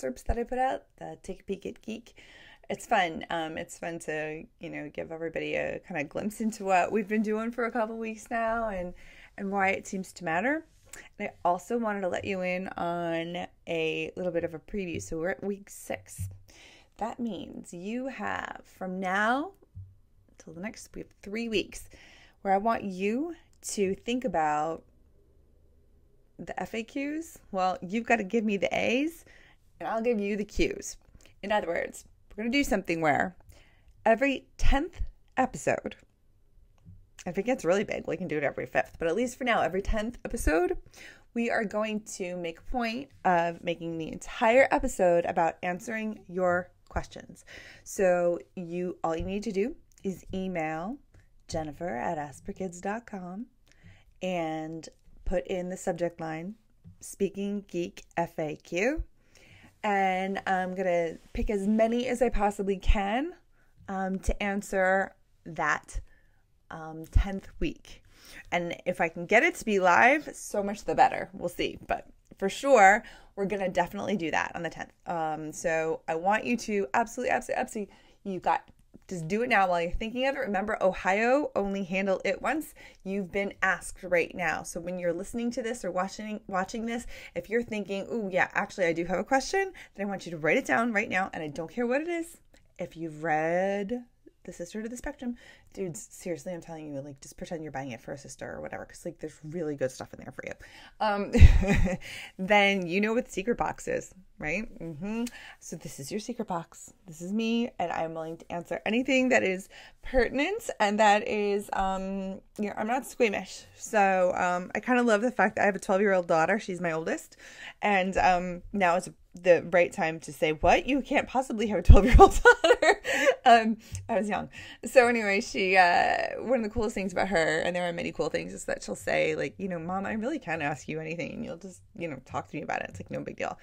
excerpts that I put out, the Take a Peek at Geek. It's fun. It's fun to, give everybody a kind of glimpse into what we've been doing for a couple weeks now and why it seems to matter. And I also wanted to let you in on a little bit of a preview. So we're at week 6. That means you have from now till we have 3 weeks where I want you to think about the FAQs. Well, you've got to give me the A's and I'll give you the Q's. In other words, we're going to do something where every 10th episode, if it gets really big, we can do it every 5th, but at least for now, every 10th episode, we are going to make a point of making the entire episode about answering your questions. So all you need to do is email jennifer@asperkids.com and put in the subject line, Speaking Geek FAQ. And I'm going to pick as many as I possibly can to answer that 10th week. And if I can get it to be live, so much the better. We'll see. But for sure, we're going to definitely do that on the 10th. So I want you to absolutely, just do it now while you're thinking of it. Remember, Ohio only handled it once. You've been asked right now. So when you're listening to this or watching this, if you're thinking, "Ooh, yeah, actually I do have a question," then I want you to write it down right now. And I don't care what it is. If you've read The Sister to the Spectrum, dudes, seriously, I'm telling you, just pretend you're buying it for a sister or whatever, because there's really good stuff in there for you. Then you know what the secret box is, right? So this is your secret box. This is me, and I'm willing to answer anything that is pertinent, and that is, I'm not squeamish. So I kind of love the fact that I have a 12-year-old daughter. She's my oldest, and now is the right time to say, what? You can't possibly have a 12-year-old daughter. I was young. So anyway, she, one of the coolest things about her, and there are many cool things, is that she'll say, Mom, I really can't ask you anything, and you'll just, talk to me about it. It's no big deal.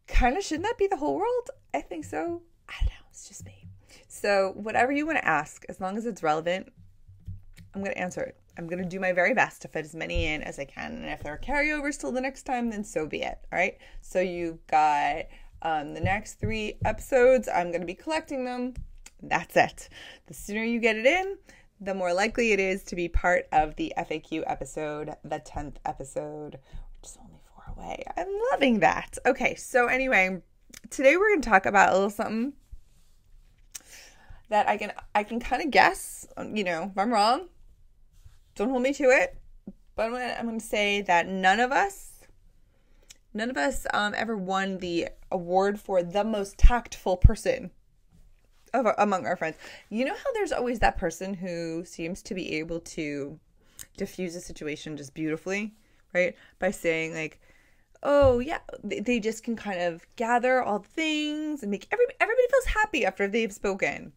Kind of, shouldn't that be the whole world? I think so. I don't know. It's just me. So whatever you want to ask, as long as it's relevant, I'm going to answer it. I'm going to do my very best to fit as many in as I can. And if there are carryovers till the next time, then so be it. All right. So you've got the next 3 episodes. I'm going to be collecting them. That's it. The sooner you get it in, the more likely it is to be part of the FAQ episode, the 10th episode, which is only 4 away. I'm loving that. Okay. So anyway, today we're going to talk about a little something that I can kind of guess, if I'm wrong. Don't hold me to it, but I'm going to say that none of us ever won the award for the most tactful person among our friends. You know how there's always that person who seems to be able to diffuse a situation just beautifully, right? By saying oh yeah, they just can kind of gather all the things and make everybody feels happy after they've spoken.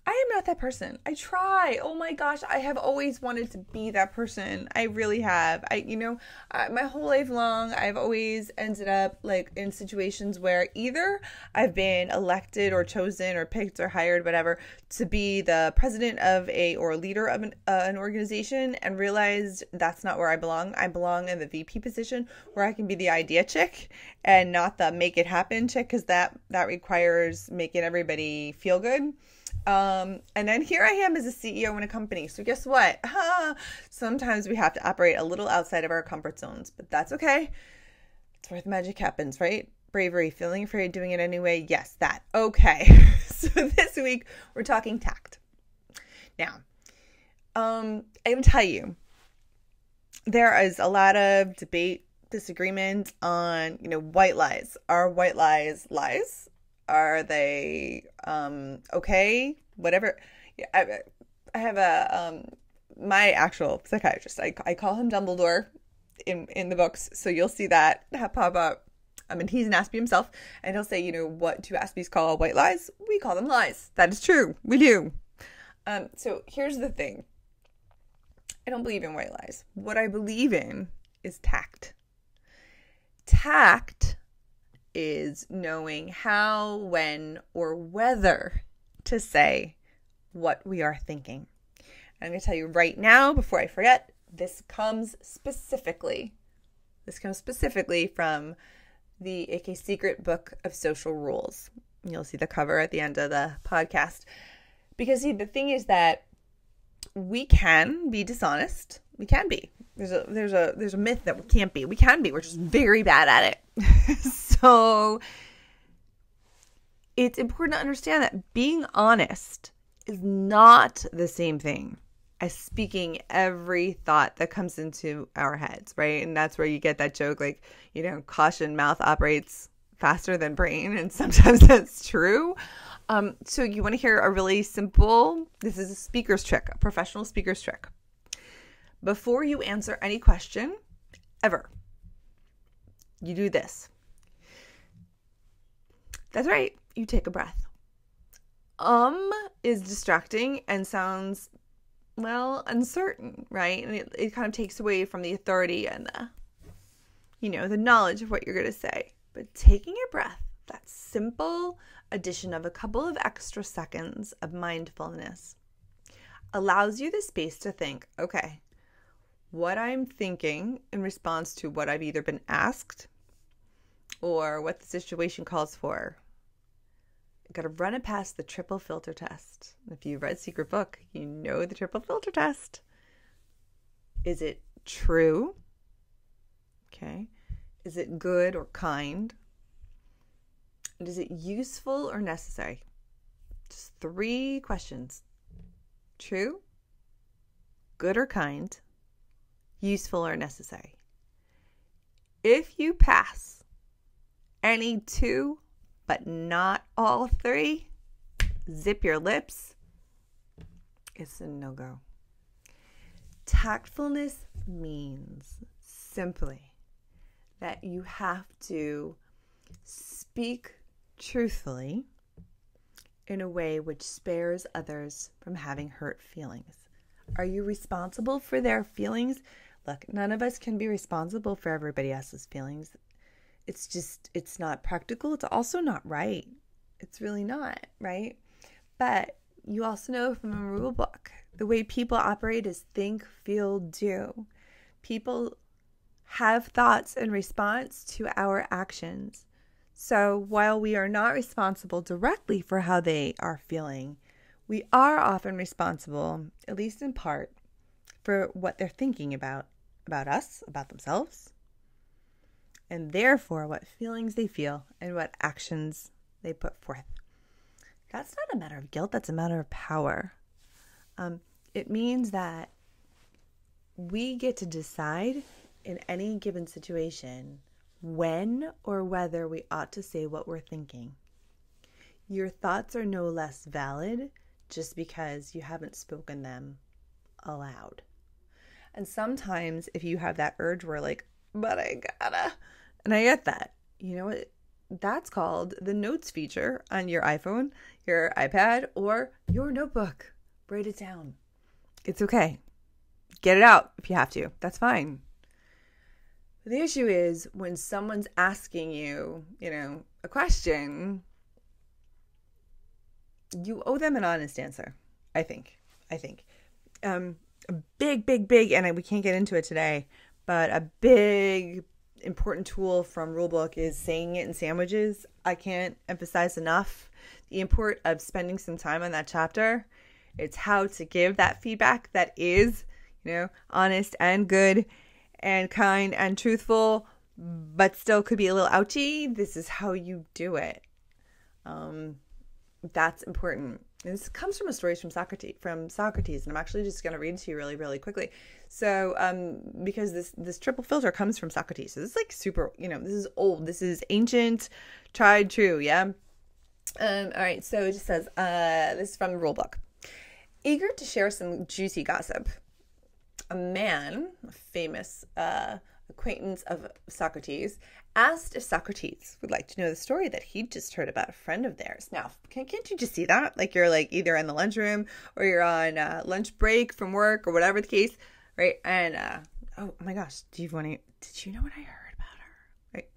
I am not that person. I try. Oh my gosh, I have always wanted to be that person. I really have. My whole life long, I've always ended up in situations where either I've been elected or chosen or picked or hired, whatever, to be the president of or leader of an organization, and realized that's not where I belong. I belong in the VP position where I can be the idea chick and not the make it happen chick, because that requires making everybody feel good. And then here I am as a CEO in a company. So guess what? Sometimes we have to operate a little outside of our comfort zones, but that's okay. It's where the magic happens, right? Bravery, feeling afraid, doing it anyway. Yes, that. Okay. So this week we're talking tact. Now, I'm going to tell you, there is a lot of debate, disagreement on, white lies. Are white lies lies? Are they okay? Whatever. I have my actual psychiatrist. I call him Dumbledore in the books, so you'll see that pop up. He's an Aspie himself, and he'll say, what do Aspies call white lies? We call them lies. That is true. We do. So here's the thing. I don't believe in white lies. What I believe in is tact. Tact is knowing how, when, or whether to say what we are thinking. And I'm going to tell you right now, before I forget, this comes specifically from the aka Secret Book of Social Rules. You'll see the cover at the end of the podcast. Because see, the thing is that we can be dishonest. We can be. There's a myth that we can't be. We can be. We're just very bad at it. So it's important to understand that being honest is not the same thing as speaking every thought that comes into our heads, right? And that's where you get that joke, like, caution, mouth operates faster than brain. And sometimes that's true. So you want to hear a really simple, this is a speaker's trick, a professional speaker's trick. Before you answer any question, ever, you do this. That's right. You take a breath. Is distracting and sounds, uncertain, right? And it kind of takes away from the authority and the knowledge of what you're going to say. But taking a breath, that simple addition of a couple of extra seconds of mindfulness, allows you the space to think, okay, what I'm thinking in response to what I've either been asked or what the situation calls for, I've got to run it past the triple filter test. If you've read Secret Book, you know the triple filter test. Is it true? Okay. Is it good or kind? And is it useful or necessary? Just 3 questions. True, good or kind, useful or necessary. If you pass any 2, but not all 3, zip your lips. It's a no-go. Tactfulness means simply that you have to speak truthfully in a way which spares others from having hurt feelings. Are you responsible for their feelings? Look, none of us can be responsible for everybody else's feelings. It's not practical. It's also not right. It's really not, right? But you also know from a rule book, the way people operate is think, feel, do. People have thoughts in response to our actions. So while we are not responsible directly for how they are feeling, we are often responsible, at least in part, for what they're thinking about us, about themselves, and therefore what feelings they feel and what actions they put forth. That's not a matter of guilt, that's a matter of power. It means that we get to decide in any given situation when or whether we ought to say what we're thinking. Your thoughts are no less valid just because you haven't spoken them aloud. And sometimes if you have that urge where like, but I gotta, and I get that, you know what? That's called the notes feature on your iPhone, your iPad, or your notebook. Write it down. It's okay. Get it out if you have to. That's fine. The issue is when someone's asking you, a question, you owe them an honest answer, I think. A big, and we can't get into it today, but a big important tool from Rulebook is saying it in sandwiches. I can't emphasize enough the import of spending some time on that chapter. It's how to give that feedback that is, honest and good and kind and truthful, but still could be a little ouchy. This is how you do it. That's important. And this comes from a story from Socrates, and I'm actually just going to read it to you really, really quickly. So, because this triple filter comes from Socrates, so this is like super, this is old, this is ancient, tried true, yeah. All right, so it just says, this is from the Rulebook. Eager to share some juicy gossip, a man, a famous acquaintance of Socrates, asked if Socrates would like to know the story that he'd just heard about a friend of theirs. Now, can't you just see that? Like you're like either in the lunchroom or you're on lunch break from work or whatever the case, right? And oh my gosh, did you know what I heard about her? Right?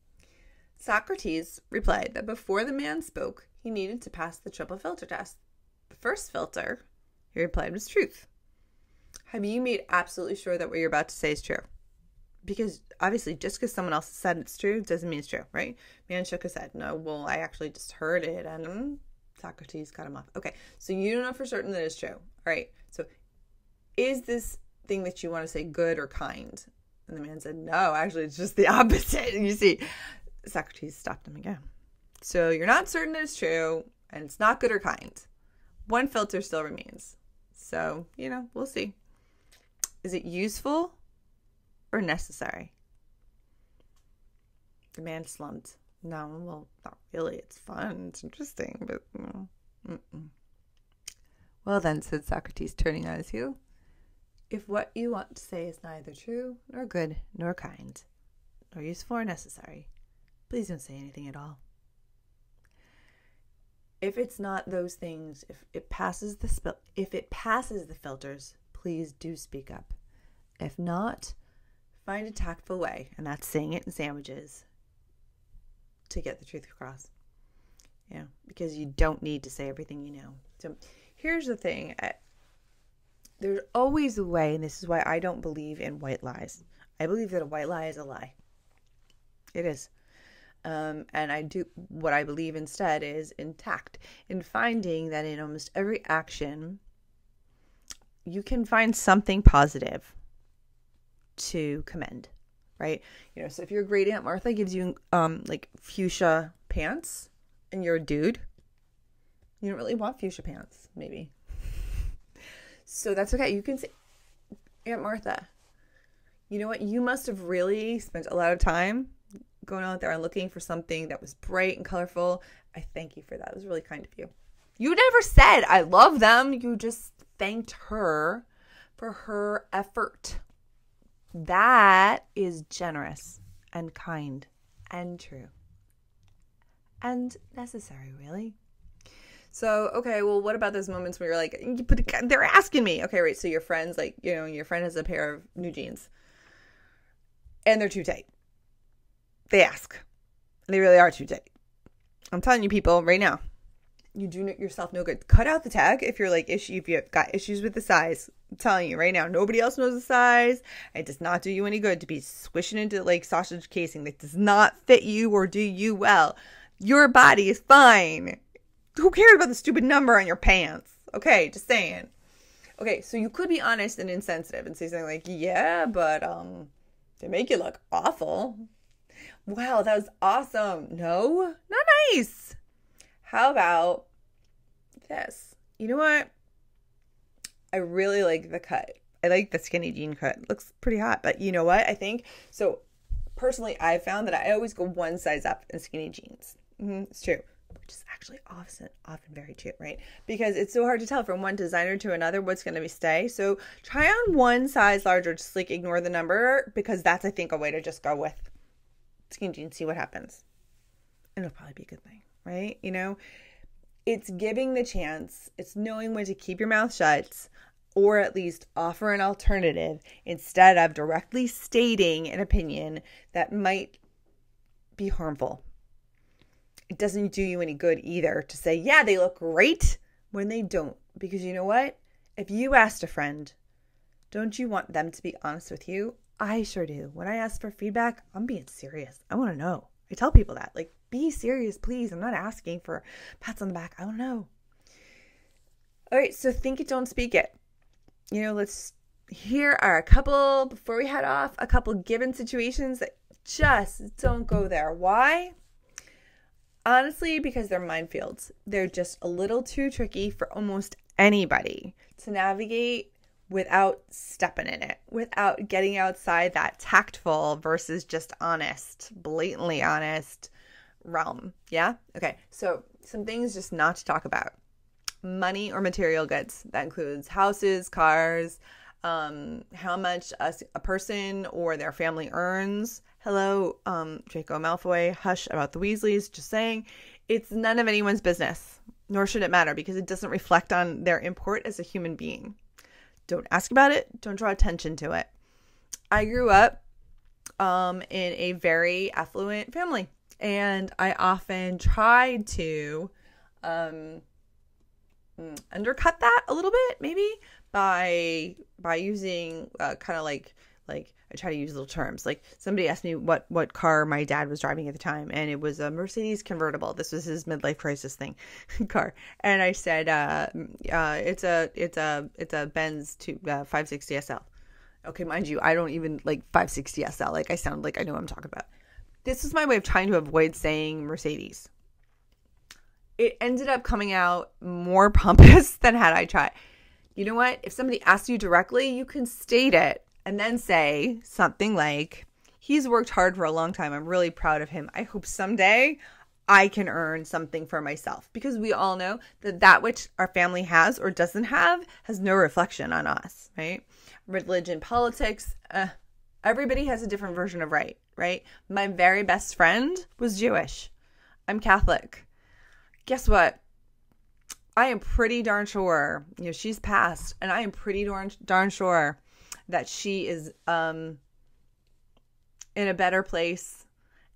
Socrates replied that before the man spoke, he needed to pass the triple filter test. The first filter, he replied, was truth. Have you made absolutely sure that what you're about to say is true? Because obviously just because someone else said it's true doesn't mean it's true, right? Man shook his head. No, well, I actually just heard it, and Socrates cut him off. Okay, so you don't know for certain that it's true. All right, so is this thing that you want to say good or kind? And the man said, no, actually, it's just the opposite. And you see, Socrates stopped him again. So you're not certain that it's true, and it's not good or kind. One filter still remains. So, we'll see. Is it useful or necessary? The man slumped. No, well, not really. It's fun. It's interesting, but Well then, said Socrates, turning on his heel, if what you want to say is neither true, nor good, nor kind, nor useful or necessary, please don't say anything at all. If it's not those things, if it passes the filters, please do speak up. If not, find a tactful way, and that's saying it in sandwiches, to get the truth across. Because you don't need to say everything you know. So here's the thing. There's always a way, and this is why I don't believe in white lies. I believe that a white lie is a lie. It is. And what I believe instead is in tact, in finding that in almost every action, you can find something positive to commend, right? So if your great Aunt Martha gives you like fuchsia pants and you're a dude, you don't really want fuchsia pants, maybe. So that's okay. You can say, Aunt Martha, you know what? You must have really spent a lot of time going out there and looking for something that was bright and colorful. I thank you for that. It was really kind of you. You never said, I love them. You just thanked her for her effort. That is generous and kind and true and necessary, really. So, okay, well, what about those moments where you're like, they're asking me. Okay, right. So your friend's like, your friend has a pair of new jeans and they're too tight. They ask. They really are too tight. I'm telling you, people, right now, you do yourself no good. Cut out the tag if you're like, if you've got issues with the size. I'm telling you right now, nobody else knows the size. It does not do you any good to be squishing into like sausage casing that does not fit you or do you well. Your body is fine. Who cares about the stupid number on your pants? Okay, just saying. Okay, so you could be honest and insensitive and say something like, yeah, but they make you look awful. Wow, that was awesome. No, not nice. How about this? You know what? I really like the cut. I like the skinny jean cut. It looks pretty hot. But you know what? I think, so personally, I found that I always go one size up in skinny jeans. It's true. Which is actually often very true, right? Because it's so hard to tell from one designer to another what's going to stay. So try on one size larger, just like ignore the number, because that's, I think, a way to just go with skinny jeans, see what happens. And it'll probably be a good thing, right? It's giving the chance. It's knowing when to keep your mouth shut or at least offer an alternative instead of directly stating an opinion that might be harmful. It doesn't do you any good either to say, yeah, they look great when they don't. Because you know what? If you asked a friend, don't you want them to be honest with you? I sure do. When I ask for feedback, I'm being serious. I want to know. I tell people that. Like, be serious, please. I'm not asking for pats on the back. I want to know. All right, so think it, don't speak it. Here are a couple, before we head off, a couple given situations that just don't go there. Why? Honestly, because they're minefields. They're just a little too tricky for almost anybody to navigate without stepping in it, without getting outside that tactful versus just honest, blatantly honest realm. Yeah? Okay, so some things just not to talk about. Money or material goods. That includes houses, cars, how much a person or their family earns. Hello, Draco Malfoy, hush about the Weasleys, just saying. It's none of anyone's business, nor should it matter, because it doesn't reflect on their import as a human being. Don't ask about it. Don't draw attention to it. I grew up in a very affluent family, and I often tried to undercut that a little bit, maybe by using kind of like I try to use little terms. Like somebody asked me what car my dad was driving at the time, and it was a Mercedes convertible. This was his midlife crisis thing car. And I said, it's a Benz 560 SL. Okay, mind you, I don't even like 560 SL. Like I sound like I know what I'm talking about. This is my way of trying to avoid saying Mercedes. It ended up coming out more pompous than had I tried. You know what? If somebody asks you directly, you can state it and then say something like, he's worked hard for a long time. I'm really proud of him. I hope someday I can earn something for myself, because we all know that which our family has or doesn't have has no reflection on us, right? Religion, politics, everybody has a different version of right? My very best friend was Jewish. I'm Catholic. Guess what? I am pretty darn sure, she's passed, and I am pretty darn sure that she is in a better place.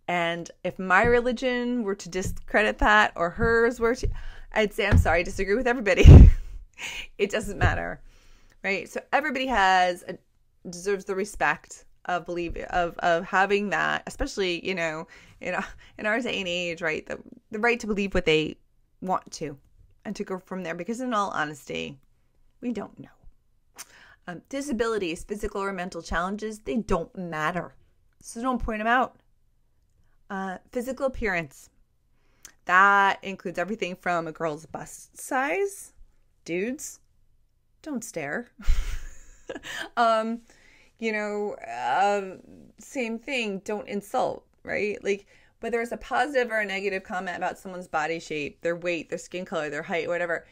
And if my religion were to discredit that, or hers were to, I'd say, I'm sorry, I disagree with everybody. It doesn't matter, right? So everybody deserves the respect of having that, especially, in our day and age, right? The right to believe what they want to, and to go from there, because in all honesty, we don't know. Disabilities, physical or mental challenges, they don't matter. So don't point them out. Physical appearance. That includes everything from a girl's bust size. Dudes, don't stare. Same thing, don't insult, right? Like, whether it's a positive or a negative comment about someone's body shape, their weight, their skin color, their height, whatever,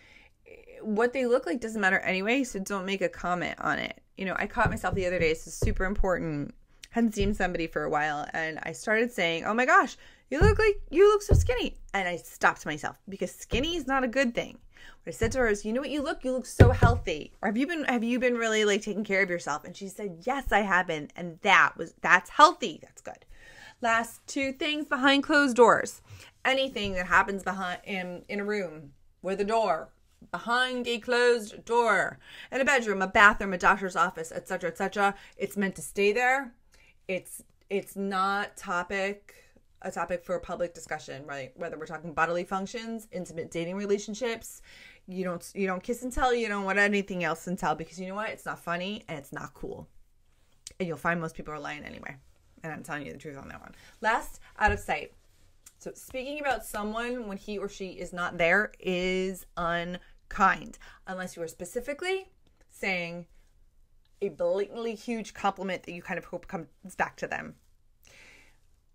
what they look like doesn't matter anyway, so don't make a comment on it. I caught myself the other day, this is super important. Hadn't seen somebody for a while, and I started saying, oh my gosh, you look so skinny. And I stopped myself, because skinny is not a good thing. What I said to her is, you know what you look so healthy. Or have you been really like taking care of yourself? And she said, yes, I have been. And that's healthy. That's good. Last two things, behind closed doors. Anything that happens in a room with a door, behind a closed door, in a bedroom, a bathroom, a doctor's office, etc., etc., it's meant to stay there. It's not a topic for public discussion, right? Whether we're talking bodily functions, intimate dating relationships, you don't kiss and tell, you don't want anything else and tell, because you know what? It's not funny and it's not cool. And you'll find most people are lying anyway. And I'm telling you the truth on that one. Last, out of sight. So speaking about someone when he or she is not there is unkind, unless you are specifically saying a blatantly huge compliment that you kind of hope comes back to them.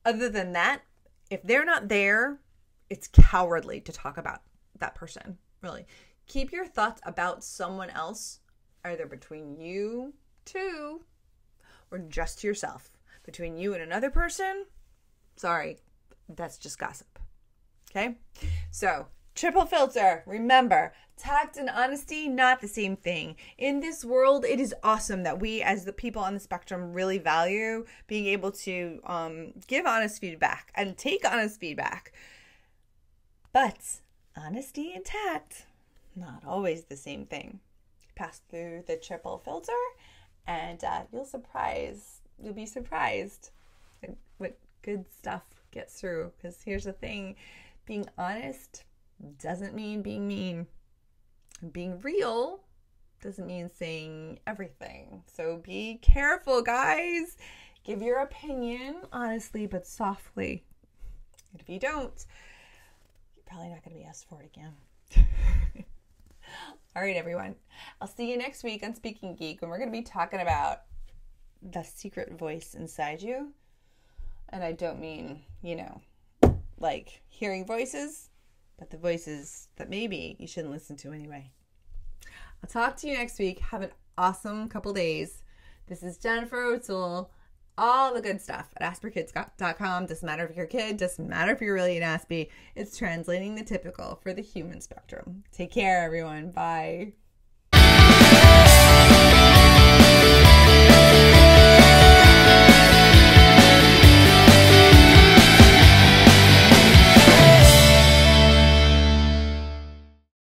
Other than that, if they're not there, it's cowardly to talk about that person, really. Keep your thoughts about someone else either between you two or just to yourself. Between you and another person, sorry, that's just gossip. Okay? So, triple filter. Remember, tact and honesty, not the same thing. In this world, it is awesome that we, as the people on the spectrum, really value being able to give honest feedback and take honest feedback. But honesty and tact, not always the same thing. Pass through the triple filter, and you'll be surprised what good stuff gets through. Because here's the thing, being honest doesn't mean being mean. Being real doesn't mean saying everything. So be careful, guys. Give your opinion honestly but softly. And if you don't, you're probably not going to be asked for it again. All right, everyone. I'll see you next week on Speaking Geek, when we're going to be talking about the secret voice inside you. And I don't mean, like hearing voices, but the voices that maybe you shouldn't listen to anyway. I'll talk to you next week. Have an awesome couple days. This is Jennifer O'Toole. All the good stuff at asperkids.com. Doesn't matter if you're a kid. Doesn't matter if you're really an Aspie. It's translating the typical for the human spectrum. Take care, everyone. Bye.